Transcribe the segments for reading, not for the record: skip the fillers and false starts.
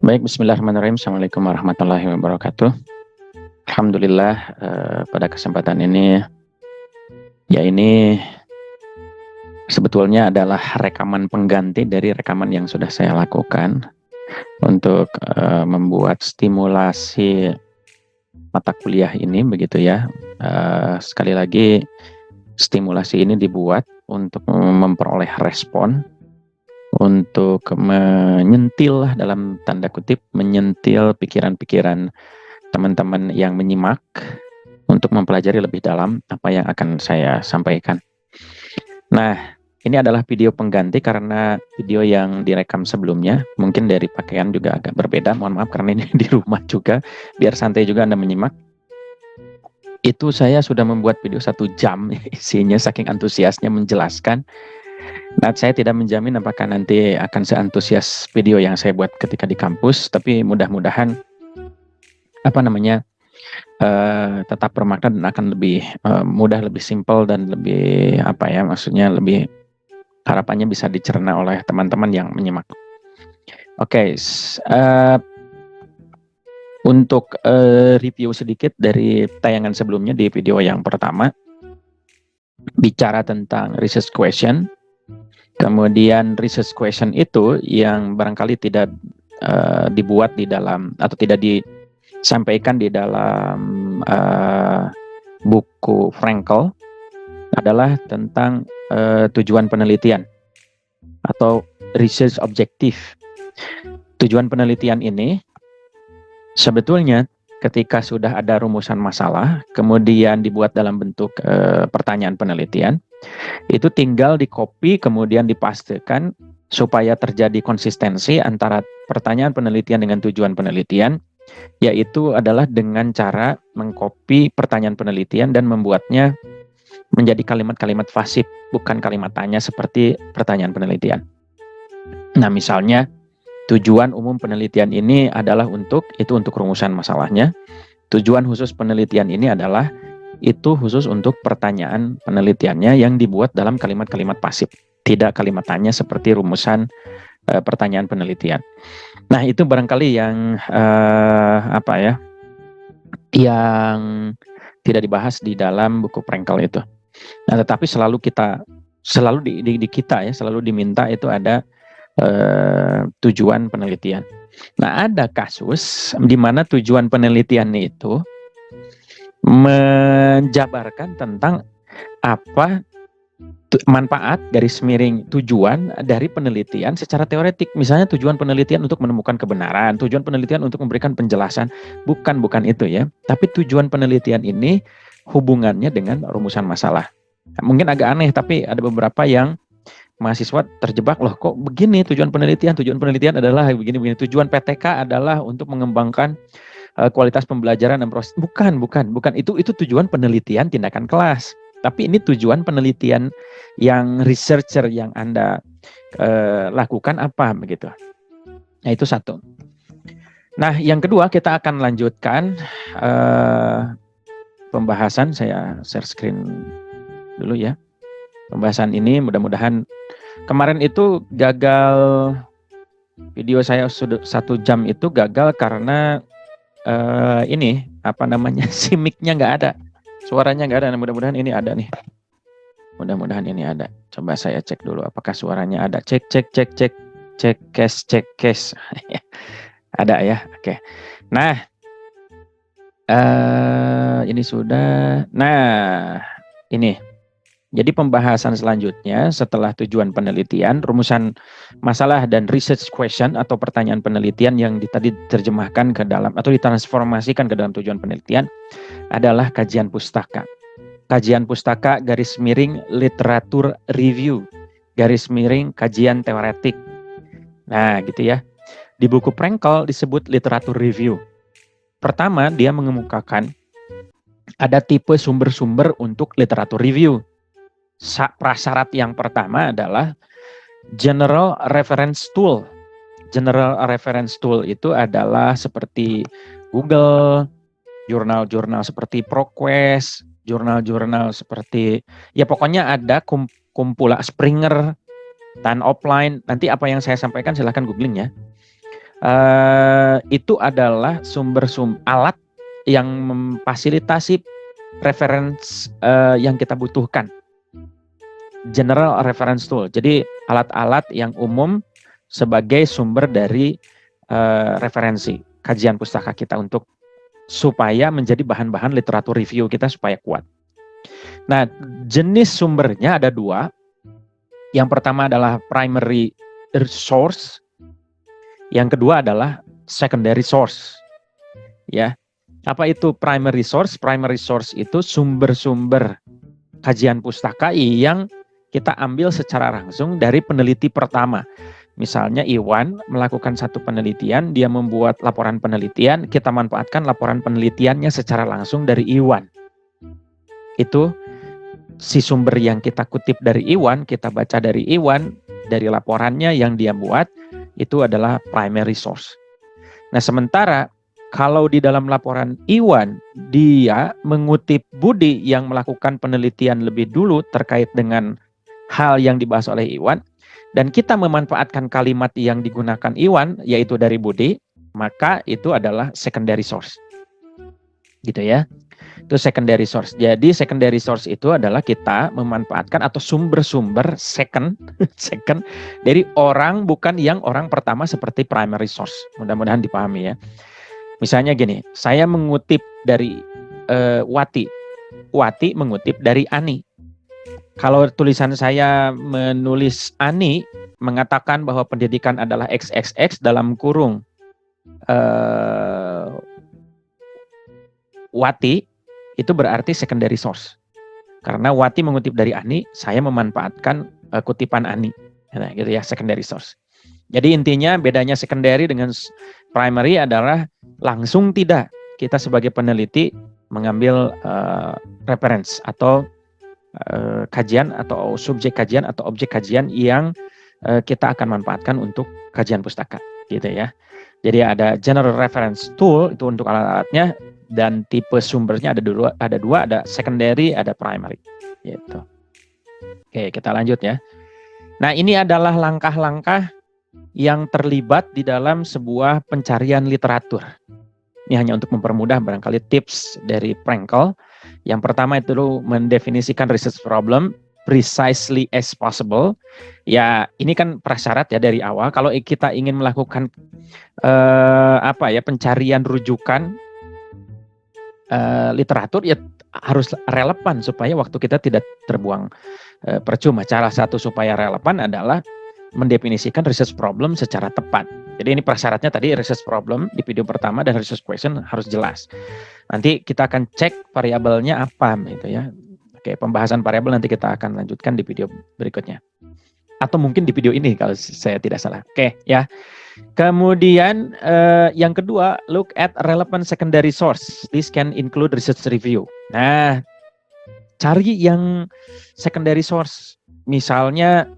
Baik, bismillahirrahmanirrahim. Assalamualaikum warahmatullahi wabarakatuh. Alhamdulillah, pada kesempatan ini, ya ini sebetulnya adalah rekaman pengganti dari rekaman yang sudah saya lakukan untuk membuat stimulasi mata kuliah ini, begitu ya. Sekali lagi, stimulasi ini dibuat untuk memperoleh respon, untuk menyentil dalam tanda kutip, menyentil pikiran-pikiran teman-teman yang menyimak untuk mempelajari lebih dalam apa yang akan saya sampaikan. Nah, ini adalah video pengganti karena video yang direkam sebelumnya, mungkin dari pakaian juga agak berbeda, mohon maaf karena ini di rumah juga, biar santai juga Anda menyimak. Itu saya sudah membuat video 1 jam, isinya saking antusiasnya menjelaskan. Nah, saya tidak menjamin apakah nanti akan seantusias video yang saya buat ketika di kampus, tapi mudah-mudahan tetap bermakna dan akan lebih mudah, lebih simpel dan lebih maksudnya lebih harapannya bisa dicerna oleh teman-teman yang menyimak. Oke, untuk review sedikit dari tayangan sebelumnya di video yang pertama, bicara tentang research question. Kemudian research question itu yang barangkali tidak dibuat di dalam atau tidak disampaikan di dalam buku Frankel adalah tentang tujuan penelitian atau research objective. Tujuan penelitian ini sebetulnya ketika sudah ada rumusan masalah, kemudian dibuat dalam bentuk pertanyaan penelitian, itu tinggal di-copy kemudian dipastekan supaya terjadi konsistensi antara pertanyaan penelitian dengan tujuan penelitian, yaitu adalah dengan cara mengcopy pertanyaan penelitian dan membuatnya menjadi kalimat-kalimat fasib, bukan kalimat tanya seperti pertanyaan penelitian. Nah, misalnya tujuan umum penelitian ini adalah untuk rumusan masalahnya. Tujuan khusus penelitian ini adalah itu khusus untuk pertanyaan penelitiannya yang dibuat dalam kalimat-kalimat pasif, tidak kalimat tanya seperti rumusan pertanyaan penelitian. Nah, itu barangkali yang yang tidak dibahas di dalam buku Frankel itu. Nah, tetapi selalu diminta itu ada tujuan penelitian. Nah, ada kasus di mana tujuan penelitian itu menjabarkan tentang apa manfaat garis miring tujuan dari penelitian secara teoretik. Misalnya tujuan penelitian untuk menemukan kebenaran, tujuan penelitian untuk memberikan penjelasan. Bukan itu ya. Tapi tujuan penelitian ini hubungannya dengan rumusan masalah. Mungkin agak aneh, tapi ada beberapa yang mahasiswa terjebak, loh kok begini tujuan penelitian adalah begini. Tujuan PTK adalah untuk mengembangkan kualitas pembelajaran dan proses. Bukan. Itu tujuan penelitian tindakan kelas. Tapi ini tujuan penelitian yang researcher yang Anda lakukan apa begitu. Nah, itu satu. Nah, yang kedua kita akan lanjutkan pembahasan. Saya share screen dulu ya. Pembahasan ini mudah-mudahan kemarin itu gagal, video saya sudah 1 jam itu gagal karena si mic-nya nggak ada, suaranya nggak ada. Mudah-mudahan ini ada nih. Coba saya cek dulu apakah suaranya ada. Cek case. Ada ya, oke. Nah, ini sudah. Nah, ini. Jadi pembahasan selanjutnya setelah tujuan penelitian, rumusan masalah dan research question atau pertanyaan penelitian yang tadi diterjemahkan ke dalam atau ditransformasikan ke dalam tujuan penelitian adalah kajian pustaka. Kajian pustaka garis miring literatur review, garis miring kajian teoretik. Nah, gitu ya. Di buku Frankel disebut literatur review. Pertama, dia mengemukakan ada tipe sumber-sumber untuk literatur review. Prasyarat yang pertama adalah general reference tool. General reference tool itu adalah seperti Google, jurnal-jurnal seperti ProQuest, jurnal-jurnal seperti, ya pokoknya ada kumpulan Springer, Tan Offline. Nanti apa yang saya sampaikan silahkan googling ya. Itu adalah alat yang memfasilitasi reference yang kita butuhkan. General reference tool. Jadi alat-alat yang umum sebagai sumber dari referensi kajian pustaka kita untuk supaya menjadi bahan-bahan literatur review kita supaya kuat. Nah, jenis sumbernya ada dua. Yang pertama adalah primary source, yang kedua adalah secondary source. Ya, apa itu primary source? Primary source itu sumber-sumber kajian pustaka yang kita ambil secara langsung dari peneliti pertama. Misalnya Iwan melakukan satu penelitian, dia membuat laporan penelitian, kita manfaatkan laporan penelitiannya secara langsung dari Iwan. Itu si sumber yang kita kutip dari Iwan, kita baca dari Iwan, dari laporannya yang dia buat, itu adalah primary source. Nah, sementara kalau di dalam laporan Iwan, dia mengutip Budi yang melakukan penelitian lebih dulu terkait dengan hal yang dibahas oleh Iwan, dan kita memanfaatkan kalimat yang digunakan Iwan, yaitu dari Budi, maka itu adalah secondary source. Gitu ya. Itu secondary source. Jadi secondary source itu adalah kita memanfaatkan atau sumber-sumber second dari orang bukan yang orang pertama seperti primary source. Mudah-mudahan dipahami ya. Misalnya gini, saya mengutip dari Wati. Wati mengutip dari Ani. Kalau tulisan saya menulis Ani mengatakan bahwa pendidikan adalah XXX dalam kurung Wati, itu berarti secondary source. Karena Wati mengutip dari Ani, saya memanfaatkan kutipan Ani. Nah, gitu ya, secondary source. Jadi intinya bedanya secondary dengan primary adalah langsung tidak kita sebagai peneliti mengambil reference atau kajian atau subjek kajian atau objek kajian yang kita akan manfaatkan untuk kajian pustaka, gitu ya. Jadi ada general reference tool itu untuk alat-alatnya, dan tipe sumbernya ada dua, ada secondary, ada primary, gitu. Oke, kita lanjut ya. Nah, ini adalah langkah-langkah yang terlibat di dalam sebuah pencarian literatur. Ini hanya untuk mempermudah barangkali tips dari Frankel. Yang pertama itu mendefinisikan research problem precisely as possible. Ya, ini kan prasyarat ya dari awal. Kalau kita ingin melakukan pencarian rujukan literatur, ya harus relevan supaya waktu kita tidak terbuang percuma. Cara satu supaya relevan adalah mendefinisikan research problem secara tepat. Jadi ini prasyaratnya tadi research problem di video pertama dan research question harus jelas. Nanti kita akan cek variabelnya apa gitu ya. Oke, pembahasan variabel nanti kita akan lanjutkan di video berikutnya. Atau mungkin di video ini kalau saya tidak salah. Oke ya. Kemudian yang kedua, look at relevant secondary source. This can include research review. Nah, cari yang secondary source. Misalnya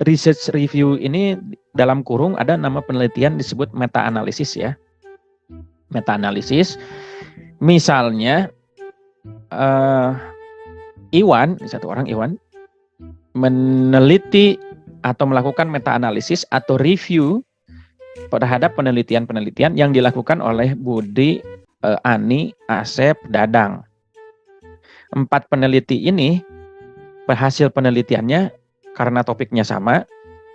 research review ini dalam kurung ada nama penelitian disebut meta-analisis ya. Meta-analisis. Misalnya Iwan, satu orang Iwan, meneliti atau melakukan meta-analisis atau review terhadap penelitian-penelitian yang dilakukan oleh Budi, Ani, Asep, Dadang. 4 peneliti ini, hasil penelitiannya karena topiknya sama,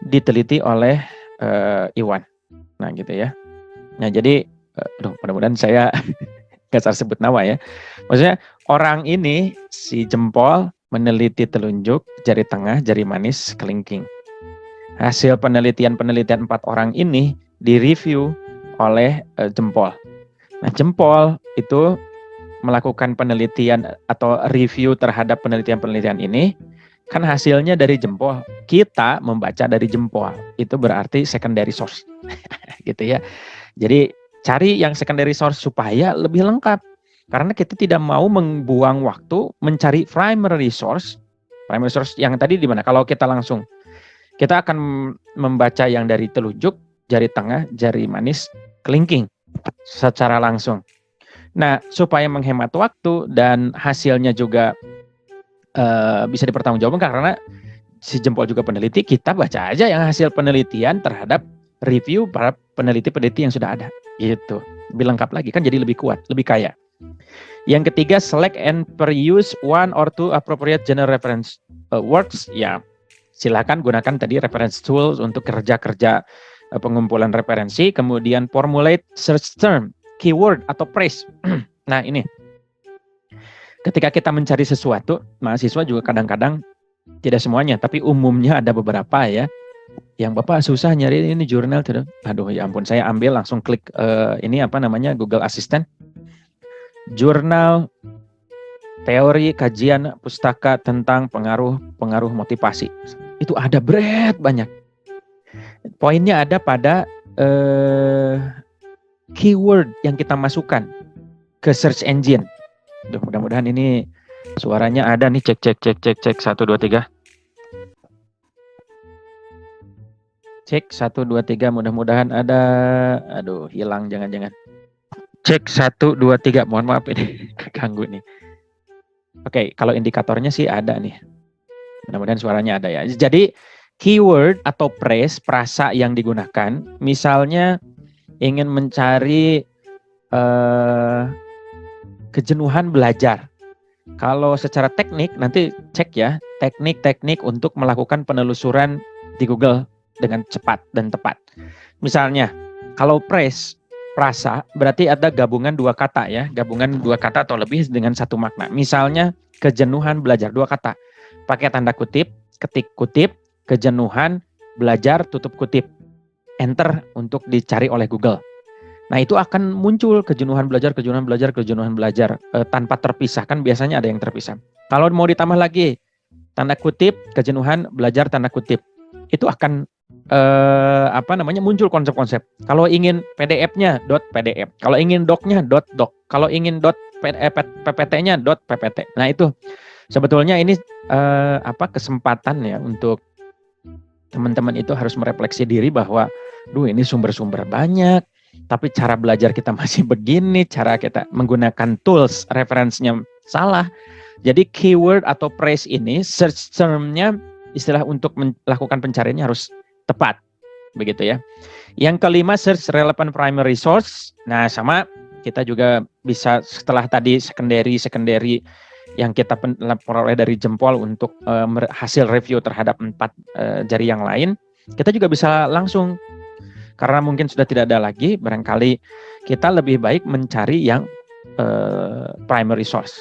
diteliti oleh Iwan. Nah gitu ya. Nah jadi, mudah-mudahan saya nggak salah sebut nama ya. Maksudnya orang ini, si jempol, meneliti telunjuk, jari tengah, jari manis, kelingking. Hasil penelitian 4 orang ini direview oleh jempol. Nah jempol itu melakukan penelitian atau review terhadap penelitian-penelitian ini, kan hasilnya dari jempol. Kita membaca dari jempol. Itu berarti secondary source. Gitu ya. Jadi cari yang secondary source supaya lebih lengkap. Karena kita tidak mau membuang waktu mencari primary source. Primary source yang tadi di mana? Kalau kita langsung, kita akan membaca yang dari telunjuk, jari tengah, jari manis, kelingking secara langsung. Nah, supaya menghemat waktu dan hasilnya juga bisa dipertanggungjawabkan karena si jempol juga peneliti, kita baca aja yang hasil penelitian terhadap review para peneliti-peneliti yang sudah ada. Gitu. Lebih lengkap lagi kan, jadi lebih kuat, lebih kaya. Yang ketiga, select and peruse one or two appropriate general reference works. Ya, silakan gunakan tadi reference tools untuk kerja-kerja pengumpulan referensi. Kemudian formulate search term, keyword atau phrase. Nah ini, ketika kita mencari sesuatu, mahasiswa juga kadang-kadang, tidak semuanya, tapi umumnya ada beberapa ya, yang Bapak susah nyari ini jurnal tuh. Aduh ya ampun, saya ambil langsung klik ini apa namanya, Google Assistant. Jurnal teori kajian pustaka tentang pengaruh motivasi. Itu ada banyak. Poinnya ada pada keyword yang kita masukkan ke search engine. Duh, mudah-mudahan ini suaranya ada nih. Cek 1 2 3. Cek 1 2 3, mudah-mudahan ada. Aduh, hilang jangan-jangan. Cek 1 2 3. Mohon maaf ini keganggu nih. Oke, kalau indikatornya sih ada nih. Mudah-mudahan suaranya ada ya. Jadi keyword atau phrase, frasa yang digunakan, misalnya ingin mencari kejenuhan belajar. Kalau secara teknik nanti cek ya, teknik-teknik untuk melakukan penelusuran di Google dengan cepat dan tepat. Misalnya, kalau phrase, frasa, berarti ada gabungan dua kata ya, gabungan dua kata atau lebih dengan satu makna. Misalnya, kejenuhan belajar, dua kata. Pakai tanda kutip, ketik kutip, kejenuhan belajar, tutup kutip. Enter untuk dicari oleh Google. Nah itu akan muncul kejenuhan belajar tanpa terpisah, kan biasanya ada yang terpisah. Kalau mau ditambah lagi tanda kutip, kejenuhan belajar tanda kutip, itu akan muncul konsep-konsep. Kalau ingin PDF-nya .pdf, kalau ingin doc-nya .doc, kalau ingin PPT-nya .ppt. Nah itu sebetulnya ini kesempatan ya untuk teman-teman itu harus merefleksi diri bahwa, ini sumber-sumber banyak, tapi cara belajar kita masih begini, cara kita menggunakan tools referensinya salah. Jadi keyword atau phrase ini, search term-nya, istilah untuk melakukan pencariannya harus tepat. Begitu ya. Yang kelima, search relevant primary source. Nah sama, kita juga bisa setelah tadi secondary yang kita peroleh dari jempol untuk hasil review terhadap 4 jari yang lain, kita juga bisa langsung. Karena mungkin sudah tidak ada lagi, barangkali kita lebih baik mencari yang primary source.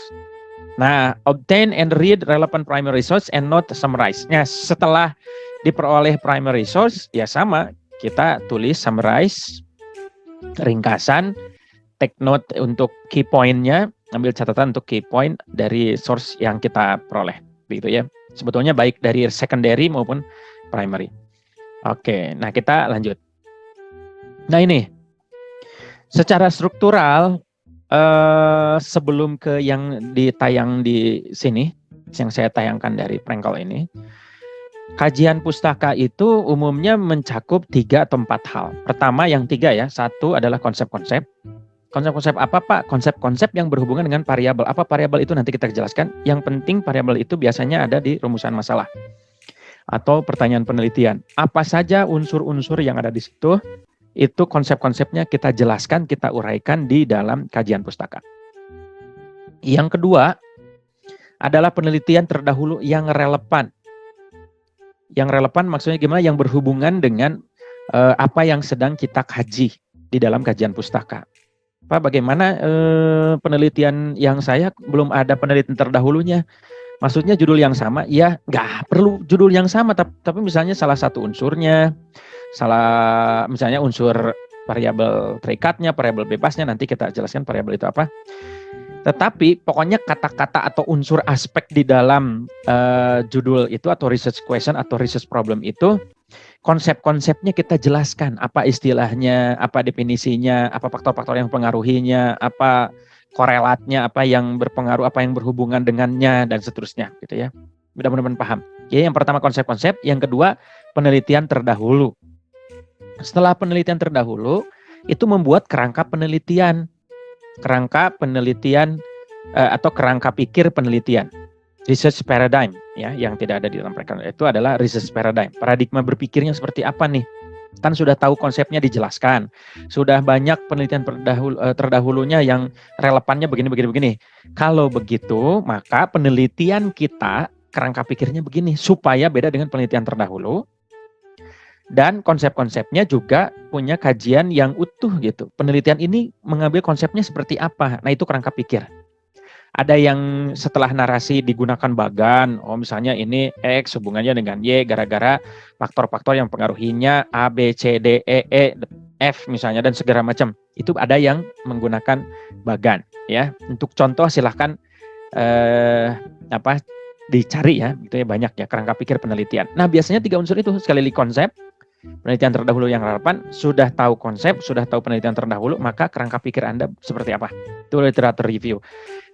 Nah, obtain and read relevant primary source and not summarize. Nah, setelah diperoleh primary source, ya sama, kita tulis summarize, ringkasan, take note untuk key point-nya, ambil catatan untuk key point dari source yang kita peroleh. Begitu ya. Sebetulnya baik dari secondary maupun primary. Oke, nah kita lanjut. Nah ini, secara struktural, sebelum ke yang ditayang di sini, yang saya tayangkan dari Prangle ini, kajian pustaka itu umumnya mencakup 3 atau 4 hal. Pertama yang 3 ya, 1 adalah konsep-konsep. Konsep-konsep apa Pak? Konsep-konsep yang berhubungan dengan variabel. Apa variabel itu nanti kita jelaskan. Yang penting variabel itu biasanya ada di rumusan masalah atau pertanyaan penelitian. Apa saja unsur-unsur yang ada di situ, itu konsep-konsepnya kita jelaskan, kita uraikan di dalam kajian pustaka. Yang kedua adalah penelitian terdahulu yang relevan. Yang relevan maksudnya gimana? Yang berhubungan dengan apa yang sedang kita kaji di dalam kajian pustaka. Pak, bagaimana penelitian yang saya belum ada penelitian terdahulunya? Maksudnya judul yang sama? Ya, nggak perlu judul yang sama, tapi misalnya salah satu unsurnya, misalnya unsur variabel terikatnya, variabel bebasnya, nanti kita jelaskan variabel itu apa. Tetapi pokoknya kata-kata atau unsur aspek di dalam judul itu atau research question atau research problem itu, konsep-konsepnya kita jelaskan, apa istilahnya, apa definisinya, apa faktor-faktor yang mempengaruhinya, apa korelatnya, apa yang berpengaruh, apa yang berhubungan dengannya, dan seterusnya gitu ya. Mudah-mudahan paham. Jadi yang pertama konsep-konsep, yang kedua penelitian terdahulu. Setelah penelitian terdahulu, itu membuat kerangka penelitian atau kerangka pikir penelitian. Research paradigm ya, yang tidak ada di dalam mereka itu adalah research paradigm. Paradigma berpikirnya seperti apa nih? Kan sudah tahu konsepnya dijelaskan, sudah banyak penelitian terdahulunya yang relevannya begini. Kalau begitu, maka penelitian kita kerangka pikirnya begini, supaya beda dengan penelitian terdahulu, dan konsep-konsepnya juga punya kajian yang utuh gitu. Penelitian ini mengambil konsepnya seperti apa, nah itu kerangka pikir. Ada yang setelah narasi digunakan bagan, oh misalnya ini X hubungannya dengan Y gara-gara faktor-faktor yang pengaruhinya A, B, C, D, E, F misalnya dan segala macam. Itu ada yang menggunakan bagan ya. Untuk contoh silahkan dicari ya, gitu ya, banyak ya kerangka pikir penelitian. Nah biasanya 3 unsur itu, sekali lagi konsep, penelitian terdahulu yang relevan, sudah tahu konsep, sudah tahu penelitian terdahulu, maka kerangka pikir Anda seperti apa? Itu literatur review.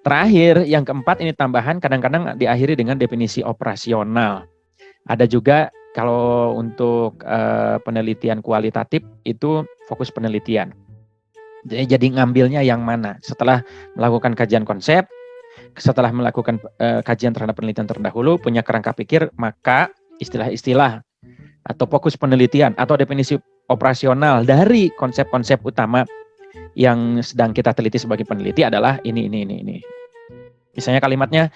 Terakhir, yang keempat ini tambahan, kadang-kadang diakhiri dengan definisi operasional. Ada juga kalau untuk penelitian kualitatif itu fokus penelitian. Jadi ngambilnya yang mana? Setelah melakukan kajian konsep, setelah melakukan kajian terhadap penelitian terdahulu, punya kerangka pikir, maka istilah-istilah atau fokus penelitian atau definisi operasional dari konsep-konsep utama yang sedang kita teliti sebagai peneliti adalah ini. Misalnya kalimatnya,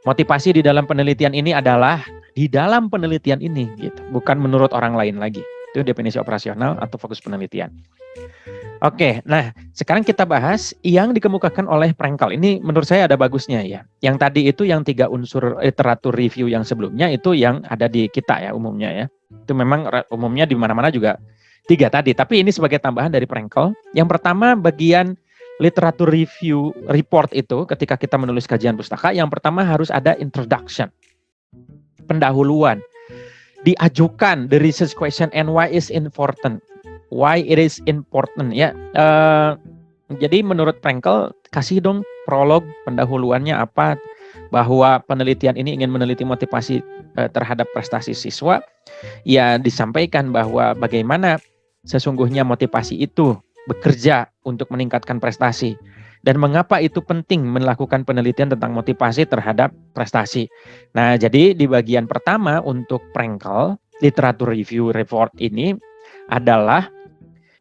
motivasi di dalam penelitian ini adalah di dalam penelitian ini, gitu. Bukan menurut orang lain lagi. Itu definisi operasional atau fokus penelitian. Oke, nah sekarang kita bahas yang dikemukakan oleh Prenkel. Ini menurut saya ada bagusnya ya. Yang tadi itu yang 3 unsur literatur review yang sebelumnya itu yang ada di kita ya umumnya ya. Itu memang umumnya di mana-mana juga 3 tadi. Tapi ini sebagai tambahan dari Prenkel. Yang pertama bagian literatur review report itu ketika kita menulis kajian pustaka, yang pertama harus ada introduction, pendahuluan, diajukan the research question and why is important, why it is important ya. Jadi menurut Prenkel kasih dong prolog, pendahuluannya apa, bahwa penelitian ini ingin meneliti motivasi terhadap prestasi siswa, ya disampaikan bahwa bagaimana sesungguhnya motivasi itu bekerja untuk meningkatkan prestasi dan mengapa itu penting melakukan penelitian tentang motivasi terhadap prestasi. Nah, jadi di bagian pertama untuk Prenkel literatur review report ini adalah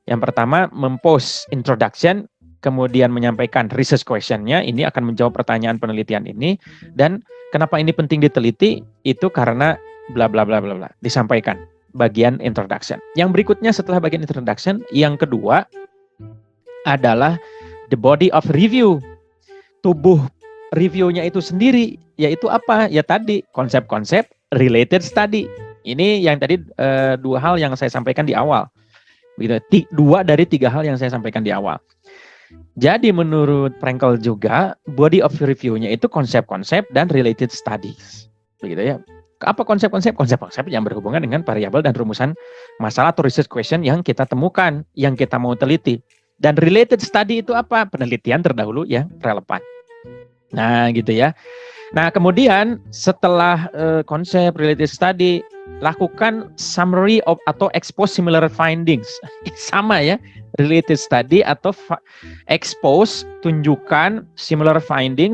yang pertama mempost introduction, kemudian menyampaikan research question-nya, ini akan menjawab pertanyaan penelitian ini, dan kenapa ini penting diteliti itu karena bla bla bla bla bla, disampaikan bagian introduction. Yang berikutnya setelah bagian introduction, yang kedua adalah the body of review. Tubuh reviewnya itu sendiri, yaitu apa? Ya tadi, konsep-konsep related study. Ini yang tadi 2 hal yang saya sampaikan di awal. Begitu, 2 dari 3 hal yang saya sampaikan di awal. Jadi menurut Prenkel juga, body of review-nya itu konsep-konsep dan related studies. Begitu ya. Apa konsep-konsep? Konsep-konsep yang berhubungan dengan variabel dan rumusan masalah atau research question yang kita temukan, yang kita mau teliti. Dan related study itu apa? Penelitian terdahulu yang relevan. Nah gitu ya. Nah kemudian setelah konsep related study, lakukan summary of atau expose similar findings. Sama ya, related study atau expose, tunjukkan similar finding,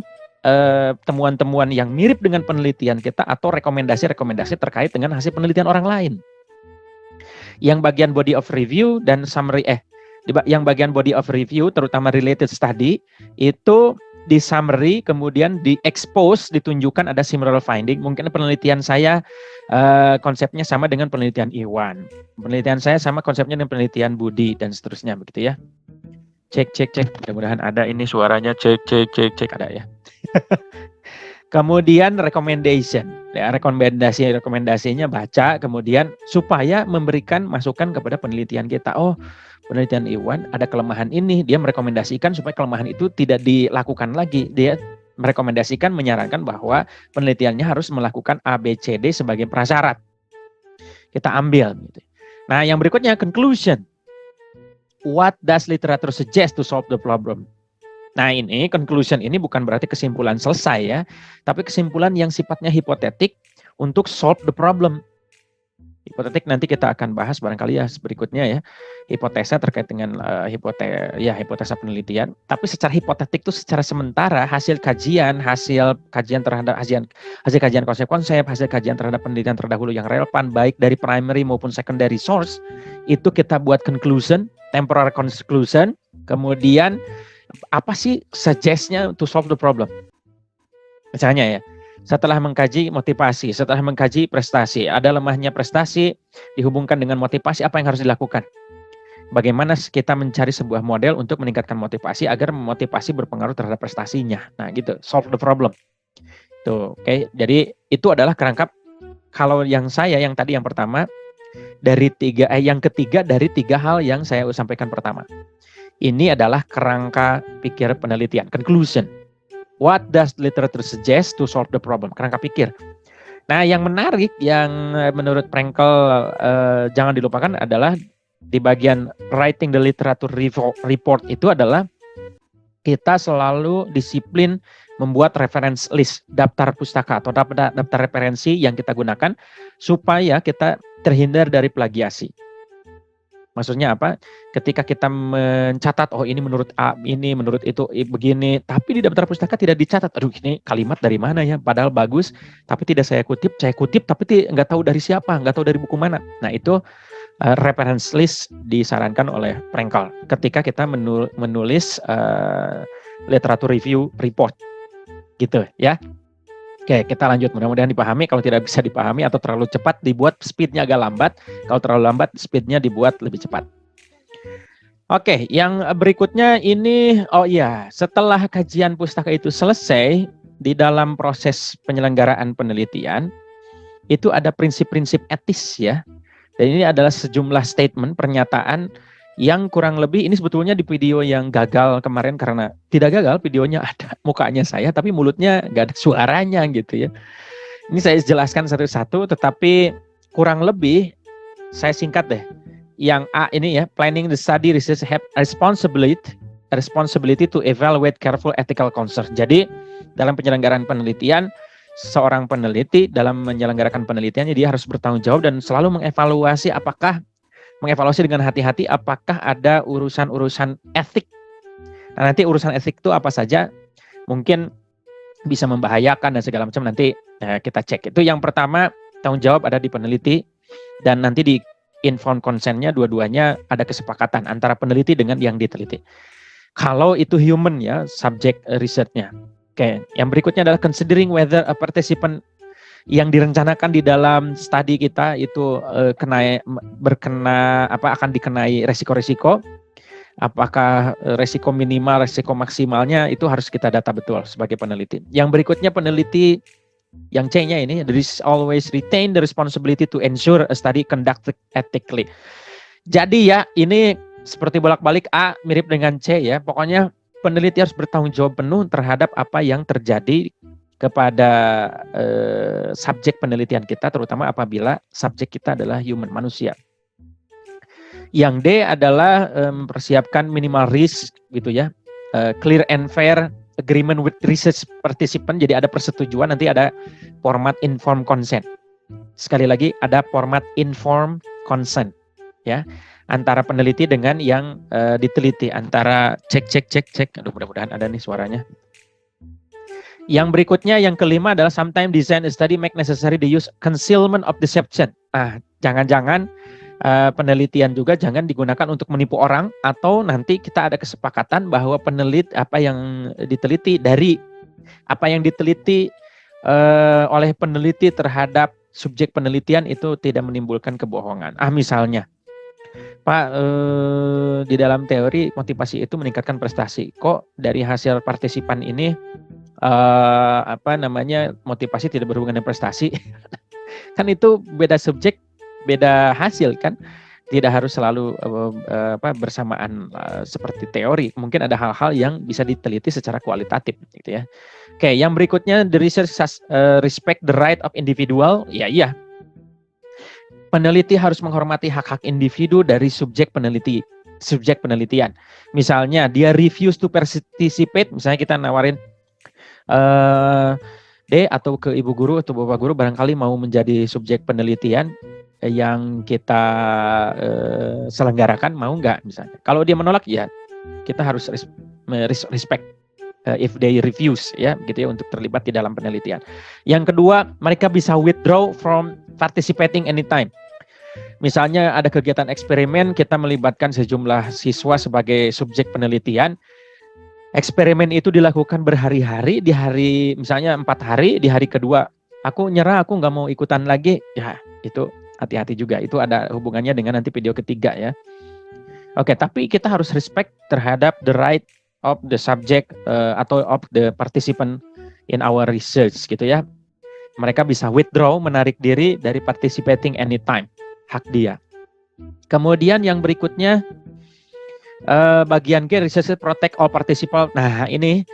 temuan-temuan yang mirip dengan penelitian kita atau rekomendasi-rekomendasi terkait dengan hasil penelitian orang lain. Yang bagian body of review dan summary yang bagian body of review terutama related study itu di summary, kemudian di expose, ditunjukkan ada similar finding. Mungkin penelitian saya konsepnya sama dengan penelitian Iwan, penelitian saya sama konsepnya dengan penelitian Budi dan seterusnya begitu ya. Cek mudah-mudahan ada ini suaranya, cek ada ya. Kemudian recommendation ya, rekomendasinya baca, kemudian supaya memberikan masukan kepada penelitian kita. Oh, penelitian Iwan ada kelemahan ini, dia merekomendasikan supaya kelemahan itu tidak dilakukan lagi. Dia merekomendasikan, menyarankan bahwa penelitiannya harus melakukan A, B, C, D sebagai prasyarat. Kita ambil gitu. Nah, yang berikutnya conclusion. What does literature suggest to solve the problem? Nah, ini conclusion ini bukan berarti kesimpulan selesai ya, tapi kesimpulan yang sifatnya hipotetik untuk solve the problem. Hipotetik nanti kita akan bahas barangkali ya berikutnya ya, hipotesa terkait dengan hipotesa penelitian. Tapi secara hipotetik itu secara sementara hasil kajian terhadap hasil kajian konsep-konsep, hasil kajian terhadap penelitian terdahulu yang relevan baik dari primary maupun secondary source itu kita buat conclusion, temporary conclusion, kemudian apa sih suggest-nya to solve the problem. Misalnya ya, setelah mengkaji motivasi, setelah mengkaji prestasi, ada lemahnya prestasi dihubungkan dengan motivasi, apa yang harus dilakukan? Bagaimana kita mencari sebuah model untuk meningkatkan motivasi agar motivasi berpengaruh terhadap prestasinya. Nah, gitu, solve the problem. Tuh, oke. Jadi itu adalah kerangka. Kalau yang tadi yang pertama yang ketiga dari 3 hal yang saya sampaikan pertama. Ini adalah kerangka pikir penelitian, conclusion. What does literature suggest to solve the problem? Kerangka pikir. Nah, yang menarik yang menurut Prenkel jangan dilupakan adalah di bagian writing the literature report itu adalah kita selalu disiplin membuat reference list, daftar pustaka atau daftar referensi yang kita gunakan supaya kita terhindar dari plagiasi. Maksudnya apa? Ketika kita mencatat, oh ini menurut A, ini menurut itu begini, tapi di daftar pustaka tidak dicatat. Aduh, ini kalimat dari mana ya? Padahal bagus, tapi tidak saya kutip tapi nggak tahu dari siapa, nggak tahu dari buku mana. Nah itu reference list disarankan oleh Prenkel ketika kita menulis literatur review report, gitu ya. Oke, kita lanjut. Mudah-mudahan dipahami. Kalau tidak bisa dipahami atau terlalu cepat, dibuat speednya agak lambat. Kalau terlalu lambat, speednya dibuat lebih cepat. Oke, yang berikutnya ini, setelah kajian pustaka itu selesai, di dalam proses penyelenggaraan penelitian, itu ada prinsip-prinsip etis ya. Dan ini adalah sejumlah statement, pernyataan yang kurang lebih ini sebetulnya di video yang gagal kemarin karena tidak gagal, videonya ada mukanya saya tapi mulutnya nggak ada suaranya gitu ya. Ini saya jelaskan satu-satu tetapi kurang lebih saya singkat deh. Yang A ini ya, planning the study research have responsibility to evaluate careful ethical concern. Jadi dalam penyelenggaraan penelitian, seorang peneliti dalam menyelenggarakan penelitiannya dia harus bertanggung jawab dan selalu mengevaluasi dengan hati-hati apakah ada urusan-urusan etik. Nah, nanti urusan etik itu apa saja, mungkin bisa membahayakan dan segala macam, nanti kita cek. Itu yang pertama, tanggung jawab ada di peneliti, dan nanti di informed consent-nya dua-duanya ada kesepakatan antara peneliti dengan yang diteliti. Kalau itu human ya, subject research-nya. Oke, yang berikutnya adalah considering whether a participant yang direncanakan di dalam studi kita itu akan dikenai resiko-resiko, apakah resiko minimal, resiko maksimalnya itu harus kita data betul sebagai peneliti. Yang berikutnya peneliti yang C-nya ini, there is always retain the responsibility to ensure a study conducted ethically. Jadi ya ini seperti bolak-balik A mirip dengan C ya, pokoknya peneliti harus bertanggung jawab penuh terhadap apa yang terjadi kepada subjek penelitian kita, terutama apabila subjek kita adalah human, manusia. Yang D adalah mempersiapkan minimal risk gitu ya, clear and fair agreement with research participant, jadi ada persetujuan, nanti ada format informed consent. Sekali lagi ada format informed consent ya, antara peneliti dengan yang diteliti, antara cek. Aduh, mudah-mudahan ada nih suaranya. Yang berikutnya, yang kelima adalah sometimes design a study make necessary the use concealment of deception. Nah, jangan-jangan penelitian juga jangan digunakan untuk menipu orang, atau nanti kita ada kesepakatan bahwa apa yang diteliti oleh peneliti terhadap subjek penelitian itu tidak menimbulkan kebohongan. Misalnya, Pak, di dalam teori motivasi itu meningkatkan prestasi. Kok dari hasil partisipan ini motivasi tidak berhubungan dengan prestasi? Kan itu beda subjek, beda hasil kan, tidak harus selalu bersamaan seperti teori. Mungkin ada hal-hal yang bisa diteliti secara kualitatif gitu ya. Oke, yang berikutnya, the research respect the right of individual. Iya. Peneliti harus menghormati hak-hak individu dari subjek penelitian. Misalnya dia refuse to participate, misalnya kita nawarin D atau ke ibu guru atau bapak guru barangkali mau menjadi subjek penelitian, yang kita selenggarakan, mau nggak misalnya. Kalau dia menolak, ya kita harus respect if they refuse, ya gitu ya, untuk terlibat di dalam penelitian. Yang kedua, mereka bisa withdraw from participating anytime. Misalnya ada kegiatan eksperimen, kita melibatkan sejumlah siswa sebagai subjek penelitian. Eksperimen itu dilakukan berhari-hari, di hari misalnya 4 hari, di hari kedua aku nyerah, aku nggak mau ikutan lagi, ya itu hati-hati juga, itu ada hubungannya dengan nanti video ketiga ya. Oke, tapi kita harus respect terhadap the right of the subject atau of the participant in our research gitu ya. Mereka bisa withdraw, menarik diri dari participating anytime, hak dia. Kemudian yang berikutnya, bagian G, research protect all participant. Nah ini,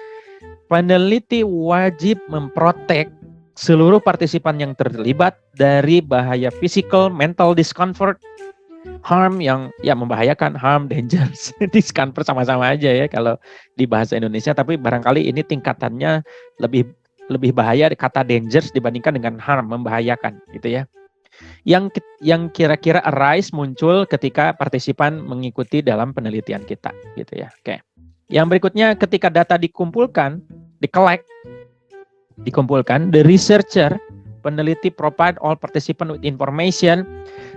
peneliti wajib memprotek seluruh partisipan yang terlibat dari bahaya physical, mental discomfort, harm yang ya membahayakan, harm, dangerous, discomfort sama-sama aja ya kalau di bahasa Indonesia, tapi barangkali ini tingkatannya lebih bahaya kata dangerous dibandingkan dengan harm, membahayakan gitu ya. Yang kira-kira arise, muncul ketika partisipan mengikuti dalam penelitian kita gitu ya. Oke. Yang berikutnya, ketika data dikumpulkan, dikumpulkan, the researcher, peneliti provide all participant with information.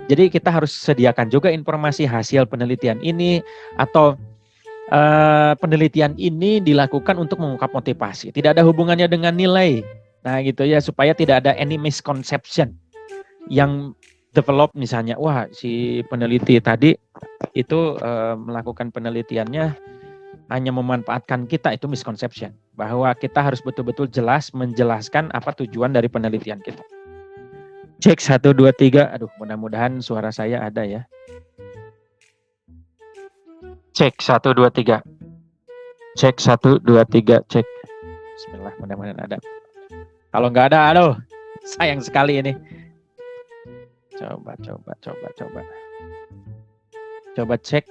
Jadi kita harus sediakan juga informasi hasil penelitian ini, atau penelitian ini dilakukan untuk mengungkap motivasi. Tidak ada hubungannya dengan nilai. Nah gitu ya, supaya tidak ada any misconception yang develop, misalnya, wah si peneliti tadi itu melakukan penelitiannya hanya memanfaatkan kita, itu misconception. Bahwa kita harus betul-betul jelas menjelaskan apa tujuan dari penelitian kita. Cek 1, 2, 3. Aduh, mudah-mudahan suara saya ada ya. Cek 1, 2, 3. Cek 1, 2, 3. Cek. Bismillah, mudah-mudahan ada. Kalau nggak ada, aduh, sayang sekali ini. Coba. Coba cek.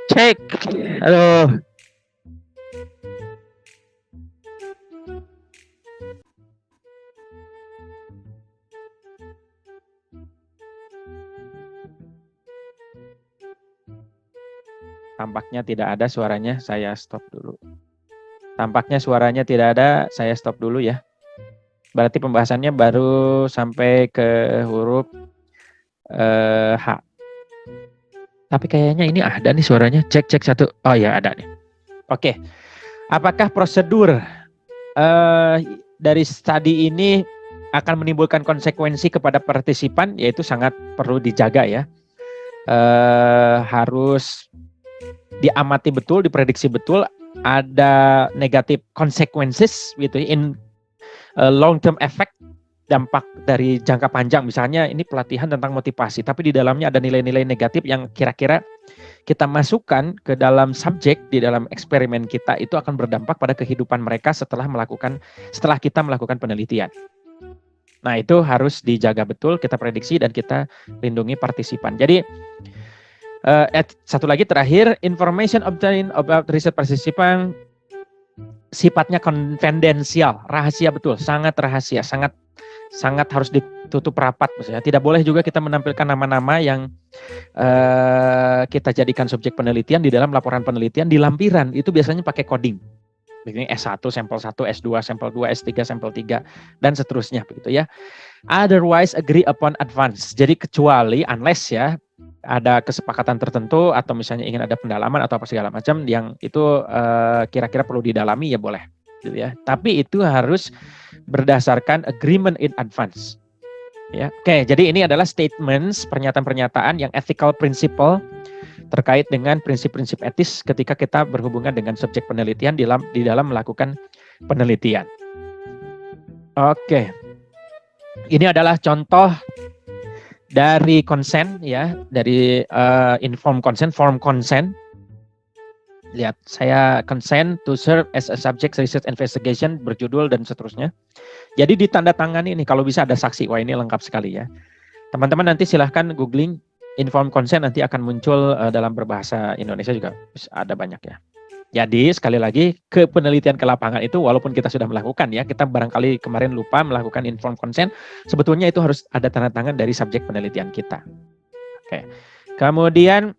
Cek. Aduh. Tampaknya tidak ada suaranya, saya stop dulu. Tampaknya suaranya tidak ada, saya stop dulu ya. Berarti pembahasannya baru sampai ke huruf H. Tapi kayaknya ini ada nih suaranya. Cek 1. Oh ya, ada nih. Oke. Apakah prosedur dari studi ini akan menimbulkan konsekuensi kepada partisipan? Yaitu sangat perlu dijaga ya. Harus diamati betul, diprediksi betul. Ada negatif consequences gitu in long term effect, dampak dari jangka panjang. Misalnya ini pelatihan tentang motivasi, tapi di dalamnya ada nilai-nilai negatif yang kira-kira kita masukkan ke dalam subjek di dalam eksperimen kita, itu akan berdampak pada kehidupan mereka setelah kita melakukan penelitian. Nah itu harus dijaga betul, kita prediksi dan kita lindungi partisipan. Jadi satu lagi terakhir, information obtained about research participant sifatnya konfidensial, rahasia betul, sangat rahasia, sangat harus ditutup rapat. Maksudnya tidak boleh juga kita menampilkan nama-nama yang kita jadikan subjek penelitian di dalam laporan penelitian di lampiran. Itu biasanya pakai coding. Ini S1, sampel 1, S2, sampel 2, S3, sampel 3, dan seterusnya begitu ya. Otherwise agree upon advance. Jadi kecuali unless ya ada kesepakatan tertentu atau misalnya ingin ada pendalaman atau apa segala macam yang itu kira-kira perlu didalami, ya boleh gitu ya. Tapi itu harus berdasarkan agreement in advance. Ya. Oke, jadi ini adalah statements, pernyataan-pernyataan yang ethical principle terkait dengan prinsip-prinsip etis ketika kita berhubungan dengan subjek penelitian di dalam melakukan penelitian. Oke. Ini adalah contoh dari consent ya, dari informed consent, form consent. Lihat, saya consent to serve as a subject research investigation, berjudul dan seterusnya. Jadi ditandatangani ini, kalau bisa ada saksi. Wah, ini lengkap sekali ya. Teman-teman nanti silahkan googling informed consent, nanti akan muncul dalam berbahasa Indonesia juga ada banyak ya. Jadi sekali lagi ke penelitian ke lapangan itu walaupun kita sudah melakukan ya, kita barangkali kemarin lupa melakukan informed consent, sebetulnya itu harus ada tanda tangan dari subjek penelitian kita. Oke. Kemudian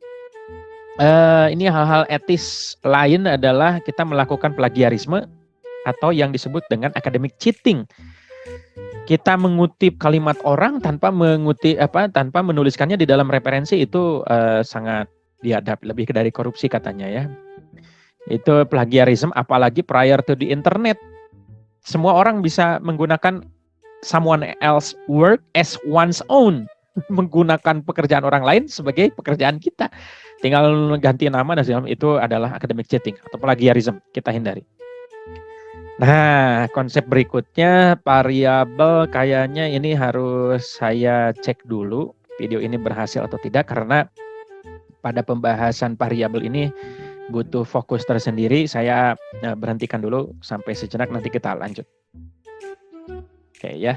ini hal-hal etis lain adalah kita melakukan plagiarisme atau yang disebut dengan academic cheating. Kita mengutip kalimat orang tanpa tanpa menuliskannya di dalam referensi itu sangat diadab, lebih dari korupsi katanya ya. Itu plagiarism, apalagi prior to the internet. Semua orang bisa menggunakan someone else work as one's own. Menggunakan pekerjaan orang lain sebagai pekerjaan kita. Tinggal ganti nama dan segala itu adalah academic cheating atau plagiarism. Kita hindari. Nah, konsep berikutnya variabel, kayaknya ini harus saya cek dulu video ini berhasil atau tidak, karena pada pembahasan variabel ini butuh fokus tersendiri. Saya berhentikan dulu sampai sejenak, nanti kita lanjut. Oke ya.